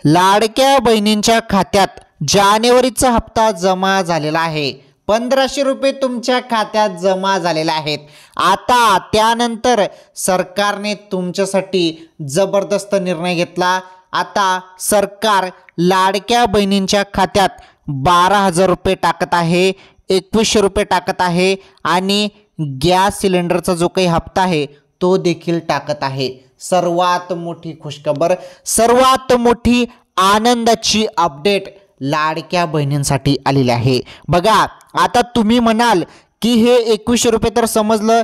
लाडक्या बहिणींच्या खात्यात जानेवारीचा हप्ता जमा झालेला आहे। 1500 रुपये तुमच्या खात्यात जमा झालेले आहेत। आता त्यानंतर सरकारने तुमच्यासाठी जबरदस्त निर्णय घेतला। आता सरकार लाडक्या बहिणींच्या खात्यात 12,000 रुपये टाकत आहे, 2100 रुपये टाकत आहे आणि गॅस सिलेंडरचा जो काही हप्ता आहे तो देखील टाकत आहे। सर्वात मोठी खुशखबर, सर्वात मोठी आनंदाची अपडेट लाडक्या बहिणींसाठी आलेली आहे। बघा, आता तुम्ही म्हणाल की हे 2100 रुपये तर समजलं,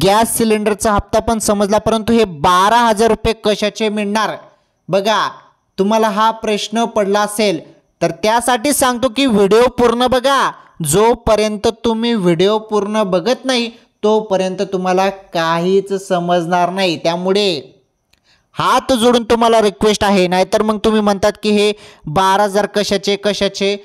गॅस सिलेंडरचा हप्ता पण समजला, परंतु हे 12,000 रुपये कशाचे मिळणार? बघा, तुम्हाला हा प्रश्न पडला असेल तर त्यासाठी सांगतो की व्हिडिओ पूर्ण बघा। जोपर्यंत तुम्ही व्हिडिओ पूर्ण बघत नाही तोपर्यंत तुम्हाला काहीच समजणार नाही। त्यामुळे हात जोडून तुम्हाला रिक्वेस्ट आहे, नाहीतर मग तुम्ही म्हणतात की हे 12,000 कशाचे।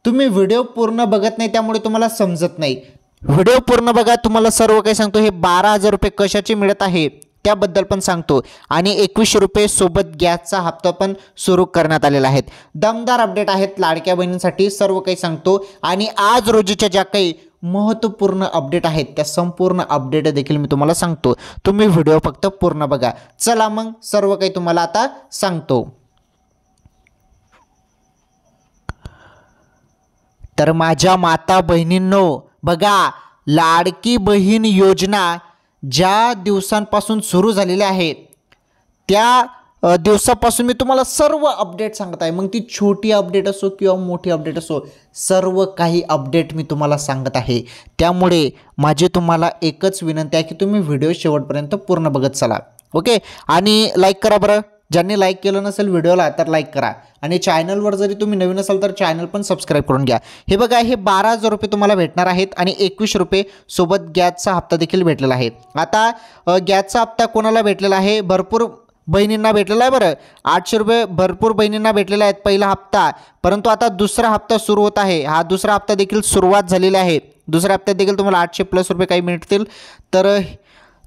तुम्ही व्हिडिओ पूर्ण बघत नाही त्यामुळे तुम्हाला समजत नाही। व्हिडिओ पूर्ण बघा, तुम्हाला सर्व काही सांगतो। हे 12,000 रुपये कशाचे मिळत आहे त्याबद्दल पण सांगतो आणि 2100 रुपये सोबत गॅसचा हप्ता पण सुरू करण्यात आलेला आहे। दमदार अपडेट आहेत लाडक्या बहिणींसाठी, सर्व काही सांगतो। आणि आज रोजीच्या ज्या काही महत्त्वपूर्ण अपडेट आहेत त्या संपूर्ण अपडेट देखील मी तुम्हाला सांगतो। तुम्ही व्हिडिओ फक्त पूर्ण बघा। चला मग सर्व काही तुम्हाला आता सांगतो। तर माझ्या माता बहिणींनो, बघा, लाडकी बहीण योजना ज्या दिवसांपासून सुरू झालेली आहे त्या दिवसापासून मी तुम्हाला सर्व अपडेट सांगत आहे। मग ती छोटी अपडेट असो किंवा मोठी अपडेट असो, सर्व काही अपडेट मी तुम्हाला सांगत आहे। त्यामुळे माझी तुम्हाला एकच विनंती आहे की तुम्ही व्हिडिओ शेवटपर्यंत पूर्ण बघत चला, ओके। आणि लाईक करा बरं, ज्यांनी लाईक केलं नसेल व्हिडिओला तर लाईक करा। आणि चॅनलवर जरी तुम्ही नवीन असाल तर चॅनल पण सबस्क्राईब करून घ्या। हे बघा, हे 12,000 रुपये तुम्हाला भेटणार आहेत आणि 2100 रुपये सोबत गॅसचा हप्ता देखील भेटलेला आहे। आता गॅसचा हप्ता कोणाला भेटलेला आहे? भरपूर बहिणींना भेटलेला आहे बरं। 800 रुपये भरपूर बहिणींना भेटलेला आहे पहिला हप्ता, परंतु आता दुसरा हप्ता सुरू होत आहे। हा दुसरा हप्ता देखील सुरुवात झालेली आहे। दुसऱ्या हप्त्यात देखील तुम्हाला 800+ रुपये काही मिळतील। तर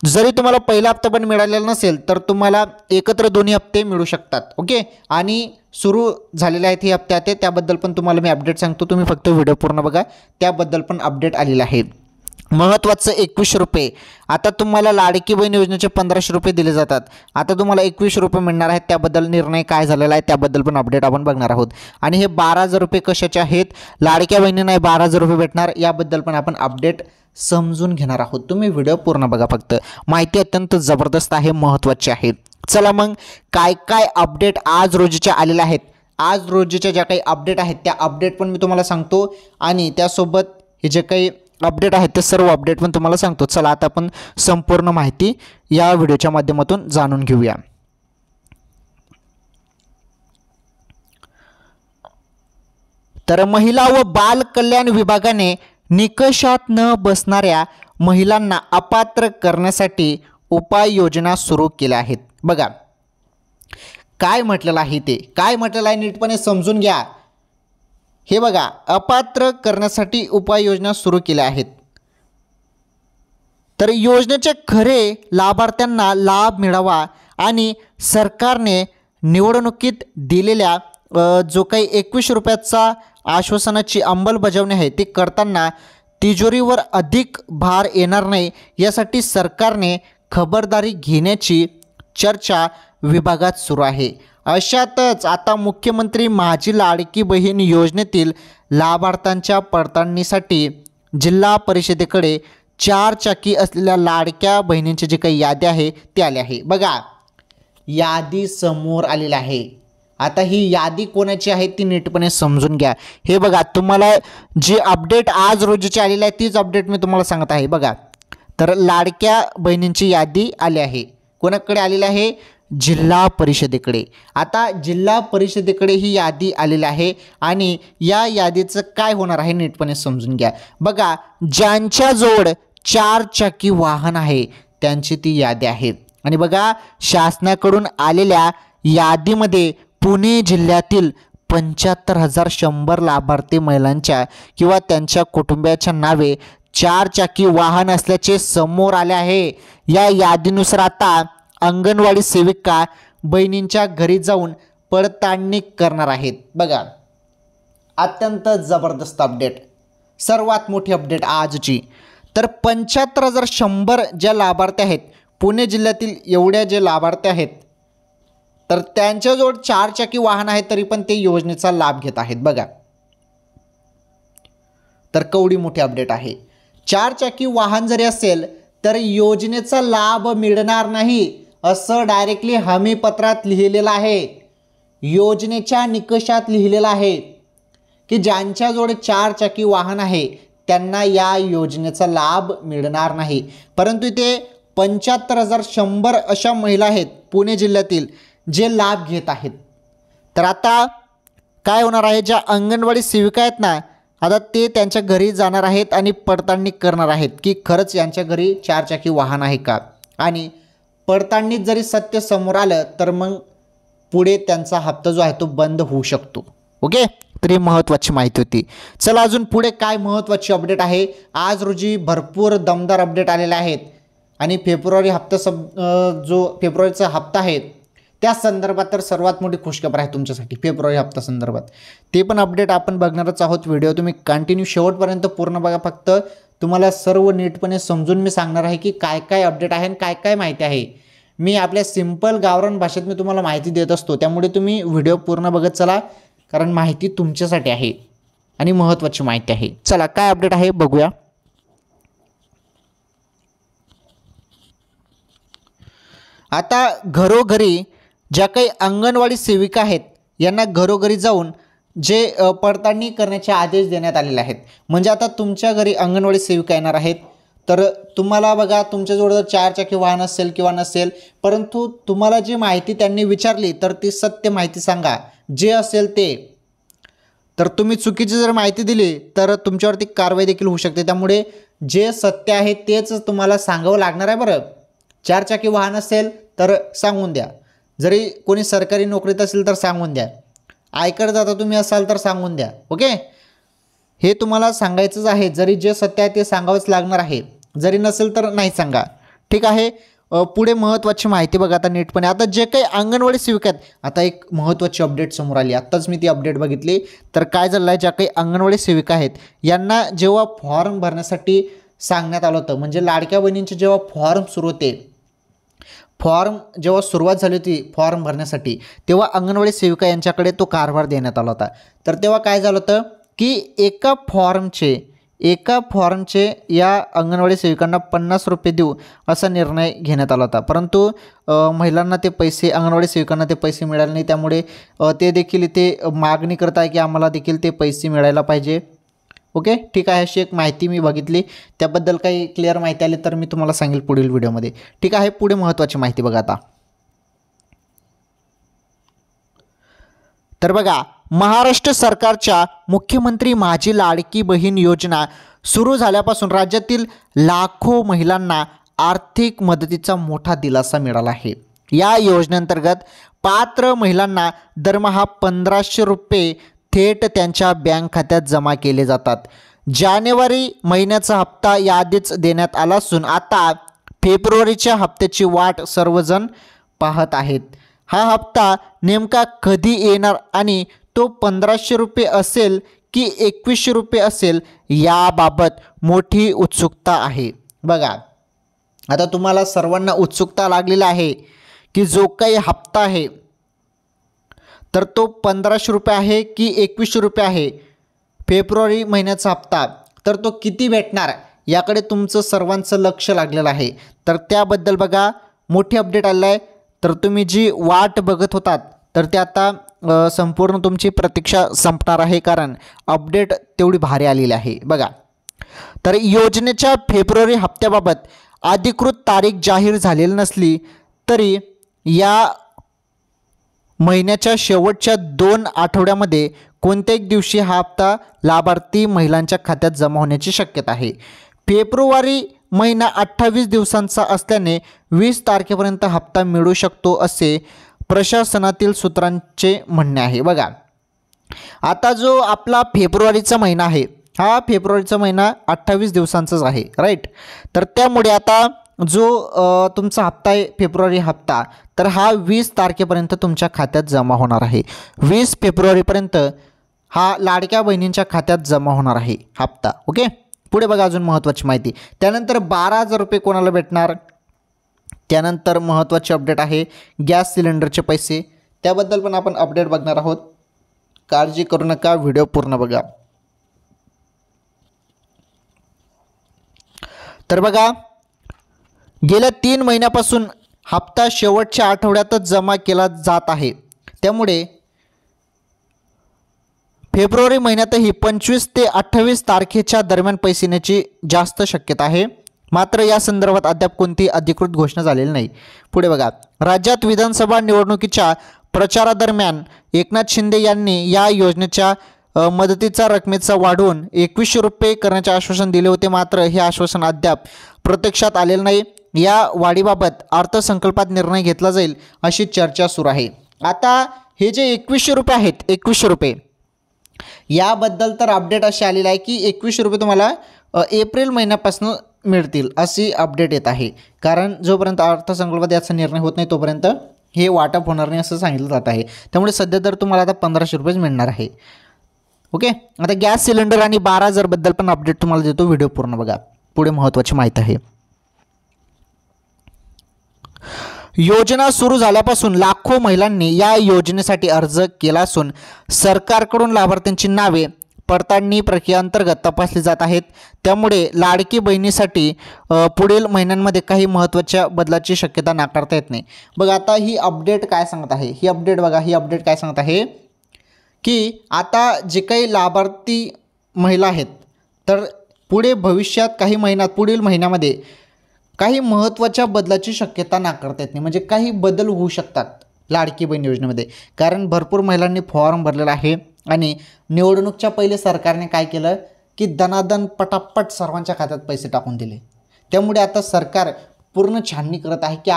जरी तुम्हाला पहिला हप्ता पण मिळालेला नसेल तर तुम्हाला एकत्र दोन्ही हप्ते मिळू शकतात, ओके। आणि सुरू झालेले आहेत हे हप्ते आहेत, त्याबद्दल पण तुम्हाला मी अपडेट सांगतो। तुम्ही फक्त व्हिडिओ पूर्ण बघा, त्याबद्दल पण अपडेट आलेला आहे। महत्त्वाचं 2100 रुपये, आता तुम्हाला लाडकी बहीण योजनेचे 1500 रुपये दिले जातात। आता तुम्हाला 2100 रुपये मिळणार आहेत, त्याबद्दल निर्णय काय झालेला आहे त्याबद्दल पण अपडेट आपण बघणार आहोत। आणि हे 12,000 रुपये कशाचे आहेत? लाडक्या बहिणींना 12,000 रुपये भेटणार, याबद्दल पण आपण अपडेट समजून घेणार आहोत। तुम्ही व्हिडिओ पूर्ण बघा, फक्त माहिती अत्यंत जबरदस्त आहे, महत्त्वाची आहे। चला मग, काय काय अपडेट आज रोजीच्या आलेल्या आहेत, आज रोजीच्या ज्या काही अपडेट आहेत त्या अपडेट पण मी तुम्हाला सांगतो आणि त्यासोबत हे जे काही अपडेट आहेत ते सर्व अपडेट पण तुम्हाला सांगतो। चला आता आपण संपूर्ण माहिती या व्हिडिओच्या माध्यमातून जाणून घेऊया। तर महिला व बाल कल्याण विभागाने निकषात न बसणाऱ्या महिलांना अपात्र करण्यासाठी उपाययोजना सुरू केल्या आहेत। बघा, काय म्हटलेलं आहे ते, काय म्हटलेलं आहे नीटपणे समजून घ्या। हे बघा, अपात्र करण्यासाठी उपाययोजना सुरू केल्या आहेत। तर योजनेचे खरे लाभार्थ्यांना लाभ मिळावा आणि सरकारने निवडणुकीत दिलेल्या जो काही 2100 रुपयाचा आश्वासनाची अंमलबजावणी आहे ती करताना तिजोरीवर अधिक भार येणार नाही यासाठी सरकारने खबरदारी घेण्याची चर्चा विभागात सुरू आहे। अशातच आता मुख्यमंत्री माझी लाडकी बहीण योजनेतील लाभार्थ्यांच्या पडताळणीसाठी जिल्हा परिषदेकडे 4 चाकी असलेल्या लाडक्या बहिणींची जी काही यादी आहे ती आली आहे। बघा, यादी समोर आलेली आहे। आता ही यादी कोणाची आहे ती नीटपणे समजून घ्या। हे बघा, तुम्हाला जी अपडेट आज रोजीची आलेली आहे तीच अपडेट मी तुम्हाला सांगत आहे। बघा, तर लाडक्या बहिणींची यादी आली आहे, कोणाकडे आलेली आहे? जिल्हा परिषदेकडे। आता जिल्हा परिषदेकडे ही यादी आलेली आहे आणि या यादीचं काय होणार आहे नीटपणे समजून घ्या। बघा, ज्यांच्याजवळ 4 चाकी वाहन आहे त्यांची ती यादी आहे। आणि बघा, शासनाकडून आलेल्या यादीमध्ये पुणे जिल्ह्यातील 75,100 लाभार्थी महिलांच्या किंवा त्यांच्या कुटुंबियाच्या नावे 4 चाकी वाहन असल्याचे समोर आले आहे। या यादीनुसार आता अंगणवाडी सेविका बहिणींच्या घरी जाऊन पडताळणी करणार आहेत. बघा, अत्यंत जबरदस्त अपडेट, सर्वात मोठी अपडेट आजची. तर 75,100 ज्या लाभार्थी आहेत पुणे जिल्ह्यातील, एवढ्या जे लाभार्थी आहेत, तर त्यांच्याजवळ 4 चाकी वाहन आहे तरी पण ते योजनेचा लाभ घेत आहेत. बघा, तर केवढी मोठी अपडेट आहे. 4 चाकी वाहन जरी असेल तर योजनेचा लाभ मिळणार नाही असं डायरेक्टली हमीपत्रात लिहिलेलं आहे. योजनेच्या निकषात लिहिलेलं आहे की ज्यांच्याजवळ 4 चाकी वाहन आहे त्यांना या योजनेचा लाभ मिळणार नाही. परंतु इथे 75,100 अशा महिला आहेत पुणे जिल्ह्यातील जे लाभ घेत आहेत. तर आता काय होणार आहे, ज्या अंगणवाडी सेविका आहेत ना, आता ते त्यांच्या घरी जाणार आहेत आणि पडताळणी करणार आहेत की खरंच यांच्या घरी 4 चाकी वाहन आहे का. आणि पडताळणीत जरी सत्य समोर आलं तर मग पुढे त्यांचा हप्ता जो आहे तो बंद होऊ शकतो. ओके, तर ही महत्त्वाची माहिती होती. चला अजून पुढे काय महत्त्वाची अपडेट आहे. आज रोजी भरपूर दमदार अपडेट आलेले आहेत आणि फेब्रुवारी हप्ता जो फेब्रुवारीचा हप्ता आहे त्या संदर्भात तर सर्वात मोठी खुशखबर आहे तुमच्यासाठी फेब्रुवारी हप्ता संदर्भात. ते पण अपडेट आपण बघणारच आहोत. व्हिडिओ तुम्ही कंटिन्यू शेवटपर्यंत पूर्ण बघा. फक्त तुम्हाला सर्व नीटपणे समजून मी सांगणार आहे की काय काय अपडेट आहे आणि काय काय माहिती आहे. मी आपल्या सिंपल गावरान भाषेत मी तुम्हाला माहिती देत असतो, त्यामुळे तुम्ही व्हिडिओ पूर्ण बघत चला, कारण माहिती तुमच्यासाठी आहे आणि महत्त्वाची माहिती आहे. चला काय अपडेट आहे बघूया. आता घरोघरी ज्या काही अंगणवाडी सेविका आहेत यांना घरोघरी जाऊन जे पडताळणी करण्याचे आदेश देण्यात आलेले आहेत. म्हणजे आता तुमच्या घरी अंगणवाडी सेविका येणार आहेत, तर तुम्हाला बघा तुमच्याजवळ जर 4 चाकी वाहन असेल किंवा नसेल, परंतु तुम्हाला जी माहिती त्यांनी विचारली तर ती सत्य माहिती सांगा जे असेल ते. तर तुम्ही चुकीची जर माहिती दिली तर तुमच्यावरती कारवाई देखील होऊ शकते. त्यामुळे जे सत्य आहे तेच तुम्हाला सांगावं लागणार आहे. बरं, 4 चाकी वाहन असेल तर सांगून द्या, जरी कोणी सरकारी नोकरीत असेल तर सांगून द्या, आयकर दाता तुम्ही असाल तर सांगून द्या. ओके, हे तुम्हाला सांगायचंच आहे. जरी जे सत्य आहे ते सांगावंच लागणार आहे, जरी नसेल तर नाही सांगा. ठीक आहे. पुढे महत्त्वाची माहिती बघा आता नीटपणे. आता जे काही अंगणवाडी सेविका आहेत, आता एक महत्त्वाची अपडेट समोर आली. आत्ताच मी ती अपडेट बघितली. तर काय झालं आहे, ज्या काही अंगणवाडी सेविका आहेत यांना जेव्हा फॉर्म भरण्यासाठी सांगण्यात आलं होतं, म्हणजे लाडक्या बहिणींचे जेव्हा फॉर्म सुरू होते, फॉर्म जेव्हा सुरुवात झाली होती फॉर्म भरण्यासाठी, तेव्हा अंगणवाडी सेविका यांच्याकडे तो कारभार देण्यात आला होता. तर तेव्हा काय झालं होतं की एका फॉर्मचे या अंगणवाडी सेविकांना 50 रुपये देऊ असा निर्णय घेण्यात आला होता. परंतु महिलांना ते पैसे, अंगणवाडी सेविकांना ते पैसे मिळाले नाही. त्यामुळे ते देखील इथे मागणी करत आहे की आम्हाला देखील ते पैसे मिळायला पाहिजे. ओके, ठीक आहे. अशी एक माहिती मी बघितली, त्याबद्दल काही क्लिअर माहिती आली तर मी तुम्हाला सांगेल पुढील व्हिडिओमध्ये. ठीक आहे. पुढे महत्त्वाची माहिती बघा आता. तर बघा, महाराष्ट्र सरकारच्या मुख्यमंत्री माझी लाडकी बहीण योजना सुरू झाल्यापासून राज्यातील लाखो महिलांना आर्थिक मदतीचा मोठा दिलासा मिळाला आहे. या योजनेअंतर्गत पात्र महिलांना दरमहा 1,500 रुपये थेट त्यांच्या बँक खात्यात जमा केले जातात. जानेवारी महिन्याचा हप्ता याआधीच देण्यात आला असून आता फेब्रुवारीच्या हप्त्याची वाट सर्वजण पाहत आहेत. हा हप्ता नेमका कधी येणार आणि तो 1,500 रुपये असेल की 2,100 रुपये असेल याबाबत मोठी उत्सुकता आहे. बघा, आता तुम्हाला सर्वांना उत्सुकता लागलेली आहे की जो काही हप्ता आहे तर तो 1,500 रुपये आहे की 2,100 रुपये आहे, फेब्रुवारी महिन्याचा हप्ता, तर तो किती भेटणार याकडे तुमचं सर्वांचं लक्ष लागलेलं आहे. तर त्याबद्दल बघा मोठी अपडेट आलेलं आहे. तर तुम्ही जी वाट बघत होतात तर ते आता संपूर्ण तुमची प्रतीक्षा संपणार आहे, कारण अपडेट तेवढी भारी आलेली आहे. बघा, तर योजनेच्या फेब्रुवारी हप्त्याबाबत अधिकृत तारीख जाहीर झालेली नसली तरी या महिन्याच्या शेवटच्या 2 आठवड्यामध्ये कोणत्याही दिवशी हा हप्ता लाभार्थी महिलांच्या खात्यात जमा होण्याची शक्यता आहे. फेब्रुवारी महिना 28 दिवसांचा असल्याने 20 तारखेपर्यंत हप्ता मिळू शकतो असे प्रशासनातील सूत्रांचे म्हणणे आहे. बघा, आता जो आपला फेब्रुवारीचा महिना आहे, हा फेब्रुवारीचा महिना 28 दिवसांचाच आहे, राईट. तर त्यामुळे आता जो तुमचा हप्ता आहे फेब्रुवारी हप्ता, तर हा 20 तारखेपर्यंत तुमच्या खात्यात जमा होणार आहे. 20 फेब्रुवारीपर्यंत हा लाडक्या बहिणींच्या खात्यात जमा होणार आहे हप्ता. ओके. पुढे बघा अजून महत्त्वाची माहिती. त्यानंतर 12,000 रुपये कोणाला भेटणार. त्यानंतर महत्त्वाची अपडेट आहे गॅस सिलेंडरचे पैसे, त्याबद्दल पण आपण अपडेट बघणार आहोत. काळजी करू नका, व्हिडिओ पूर्ण बघा. तर बघा, गेल्या 3 महिन्यापासून हप्ता शेवटच्या आठवड्यातच जमा केला जात आहे. त्यामुळे फेब्रुवारी महिन्यातही 25 ते 28 तारखेच्या दरम्यान पैसे येण्याची जास्त शक्यता आहे. मात्र या संदर्भात अद्याप कोणतीही अधिकृत घोषणा झालेली नाही. पुढे बघा, राज्यात विधानसभा निवडणुकीच्या प्रचारादरम्यान एकनाथ शिंदे यांनी या योजनेच्या मदतीचा रकमेचा वाढवून 2100 रुपये करण्याचे आश्वासन दिले होते. मात्र हे आश्वासन अद्याप प्रत्यक्षात आलेलं नाही. या वाढीबाबत अर्थसंकल्पात निर्णय घेतला जाईल अशी चर्चा सुरू आहे. आता हे जे 2100 रुपये आहेत, 2100 रुपये याबद्दल तर अपडेट अशी आलेली आहे की 2100 रुपये तुम्हाला एप्रिल महिन्यापासून मिळतील अशी अपडेट येत आहे. कारण जोपर्यंत अर्थसंकल्पात याचा निर्णय होत नाही तोपर्यंत हे वाटप होणार नाही असं सांगितलं जात आहे. त्यामुळे सध्या तर तुम्हाला आता 1500 रुपयेच मिळणार आहे. ओके. आता गॅस सिलेंडर आणि 12,000 बद्दल पण अपडेट तुम्हाला देतो, व्हिडिओ पूर्ण बघा. पुढे महत्त्वाची माहिती आहे. योजना सुरू झाल्यापासून लाखो महिलांनी या योजनेसाठी अर्ज केला असून सरकारकडून लाभार्थ्यांची नावे पडताळणी प्रक्रियेअंतर्गत तपासली जात आहेत. त्यामुळे लाडकी बहिणीसाठी पुढील महिन्यांमध्ये काही महत्त्वाच्या बदलाची शक्यता नाकारता येत नाही. बघा आता ही अपडेट काय सांगत आहे, ही अपडेट बघा, ही अपडेट काय सांगत आहे की आता जे काही लाभार्थी महिला आहेत तर पुढे भविष्यात काही महिन्यात पुढील महिन्यामध्ये काही महत्त्वाच्या बदलाची शक्यता नाकारता येत नाही. म्हणजे काही बदल होऊ शकतात लाडकी बहीण योजनेमध्ये. कारण भरपूर महिलांनी फॉर्म भरलेला आहे आणि निवडणूकच्या पहिले सरकारने काय केलं की दनादन पटापट सर्वांच्या खात्यात पैसे टाकून दिले. त्यामुळे आता सरकार पूर्ण छाननी करत आहे की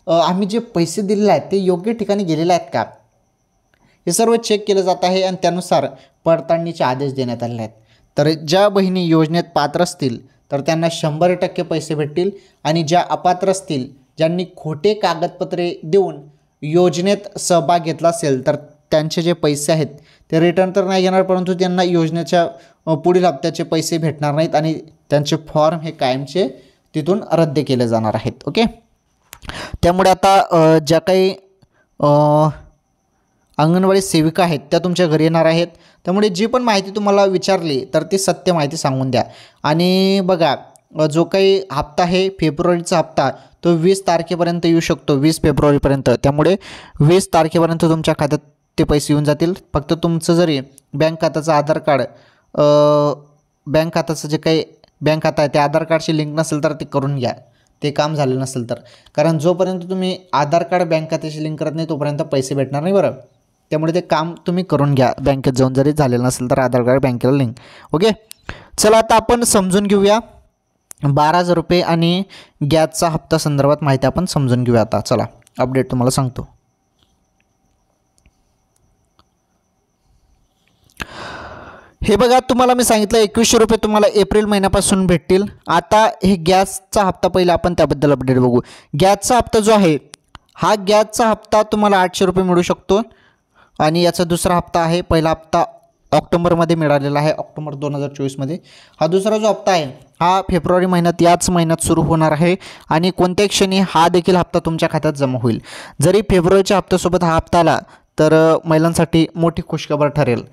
आम्ही जे पैसे दिलेले आहेत ते योग्य ठिकाणी गेलेले आहेत का, हे सर्व चेक केलं जात आहे आणि त्यानुसार पडताळणीचे आदेश देण्यात आलेले आहेत. तर ज्या बहिणी योजनेत पात्र असतील तर त्यांना 100% पैसे भेटतील आणि ज्या अपात्र असतील, ज्यांनी खोटे कागदपत्रे देऊन योजनेत सहभाग घेतला असेल तर त्यांचे जे पैसे आहेत ते रिटर्न तर नाही घेणार, परंतु त्यांना योजनेच्या पुढील हप्त्याचे पैसे भेटणार नाहीत आणि त्यांचे फॉर्म हे कायमचे तिथून रद्द केले जाणार आहेत. ओके. त्यामुळे आता ज्या काही अंगणवाडी सेविका आहेत त्या तुमच्या घरी येणार आहेत. त्यामुळे जी पण माहिती तुम्हाला विचारली तर ती सत्य माहिती सांगून द्या. आणि बघा, जो काही हप्ता आहे फेब्रुवारीचा हप्ता तो 20 तारखेपर्यंत येऊ शकतो, 20 फेब्रुवारीपर्यंत. त्यामुळे 20 तारखेपर्यंत तुमच्या खात्यात ते पैसे येऊन जातील. फक्त तुमचं जरी बँक खात्याचं आधार कार्ड, बँक खात्याचं जे काही बँक खाता आहे ते आधार कार्डशी लिंक नसेल तर ते करून घ्या, ते काम झालं नसेल तर. कारण जोपर्यंत तुम्ही आधार कार्ड बँक खात्याशी लिंक करत नाही तोपर्यंत पैसे भेटणार नाही बरं. त्यामुळे ते काम तुम्ही करून घ्या, बँकेत जाऊन जरी झालेलं नसेल तर आधार कार्ड बँकेला लिंक. ओके. चला आता आपण समजून घेऊया 12,000 रुपये आणि गॅसचा हप्ता संदर्भात माहिती आपण समजून घेऊया. आता चला अपडेट तुम्हाला सांगतो. हे बघा, तुम्हाला मी सांगितलं 2100 रुपये तुम्हाला एप्रिल महिन्यापासून भेटतील. आता हे गॅसचा हप्ता पहिला आपण त्याबद्दल अपडेट बघू. गॅसचा हप्ता जो आहे हा गॅसचा हप्ता तुम्हाला 800 रुपये मिळू शकतो आणि याचा दुसरा हप्ता आहे. पहिला हप्ता ऑक्टोबरमध्ये मिळालेला आहे, ऑक्टोबर 2024मध्ये. हा दुसरा जो हप्ता आहे हा फेब्रुवारी महिन्यात, याच महिन्यात सुरू होणार आहे आणि कोणत्याही क्षणी हा देखील हप्ता तुमच्या खात्यात जमा होईल. जरी फेब्रुवारीच्या हप्त्यासोबत हा हप्ता आला तर महिलांसाठी मोठी खुशखबर ठरेल,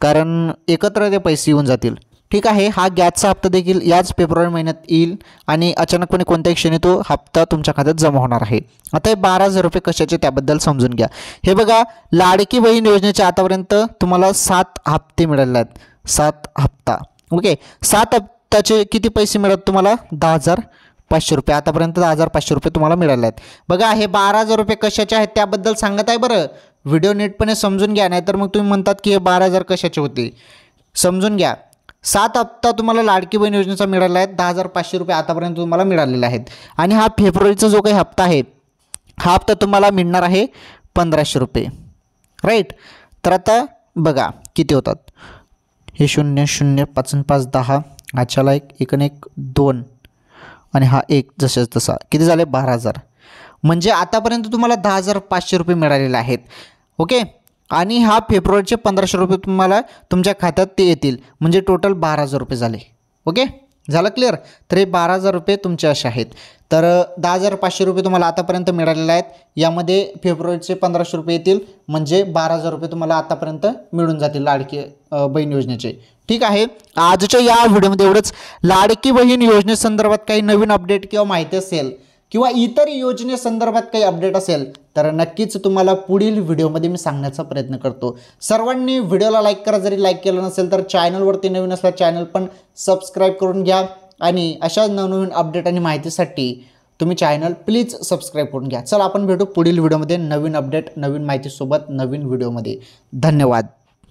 कारण एकत्र ते पैसे येऊन जातील. ठीक आहे. हा गॅसचा हप्ता देखील याच फेब्रुवारी महिन्यात येईल आणि अचानकपणे कोणत्याही क्षणी तो हप्ता तुमच्या खात्यात जमा होणार आहे. आता हे 12,000 रुपये कशाचे त्याबद्दल समजून घ्या. हे बघा, लाडकी बहीण योजनेचे आतापर्यंत तुम्हाला 7 हप्ते मिळाले आहेत. 7 हप्ता. ओके. 7 हप्त्याचे किती पैसे मिळत तुम्हाला? 10,500 रुपये. आतापर्यंत 10,500 रुपये तुम्हाला मिळाले आहेत. बघा, हे 12,000 रुपये कशाचे आहेत त्याबद्दल सांगत आहे बरं. व्हिडिओ नीटपणे समजून घ्या, नाहीतर मग तुम्ही म्हणतात की हे 12,000 कशाचे होते. समजून घ्या. 7 हप्ता तुम्हाला लाडकी बहीण योजनेचा मिळाला आहे. 10,500 रुपये आतापर्यंत तुम्हाला मिळालेले आहेत. आणि हा फेब्रुवारीचा जो काही हप्ता आहे हा हप्ता तुम्हाला मिळणार आहे 1,500 रुपये. राईट. तर आता बघा किती होतात. हे 0 0 5 5 10, 1 1 2. आणि हा एक जशाच तसा किती झाले 12,000. म्हणजे आतापर्यंत तुम्हाला 10,500 रुपये मिळालेले आहेत. ओके. आणि हा फेब्रुवारीचे 1,500 रुपये तुम्हाला तुमच्या खात्यात ते येतील, म्हणजे टोटल 12,000 रुपये झाले. ओके, झालं क्लिअर. तर हे 12,000 रुपये तुमचे असे आहेत. तर 10,500 रुपये तुम्हाला आतापर्यंत मिळालेले आहेत. यामध्ये फेब्रुवारीचे 1,500 रुपये येतील, म्हणजे 12,000 रुपये तुम्हाला आतापर्यंत मिळून जातील लाडकी बहीण योजनेचे. ठीक आहे. आजच्या या व्हिडिओमध्ये एवढंच. लाडकी बहीण योजनेसंदर्भात काही नवीन अपडेट किंवा माहिती असेल किंवा इतर योजनेसंदर्भात काही अपडेट असेल तर नक्कीच तुम्हाला पुढील व्हिडिओमध्ये मी सांगण्याचा प्रयत्न करतो. सर्वांनी व्हिडिओला लाईक करा, जरी लाईक केलं नसेल तर चॅनलवरती नवीन असला चॅनल पण सबस्क्राईब करून घ्या आणि अशा नवनवीन अपडेट आणि माहितीसाठी तुम्ही चॅनल प्लीज सबस्क्राईब करून घ्या. चला आपण भेटू पुढील व्हिडिओमध्ये नवीन अपडेट नवीन माहितीसोबत नवीन व्हिडिओमध्ये. धन्यवाद.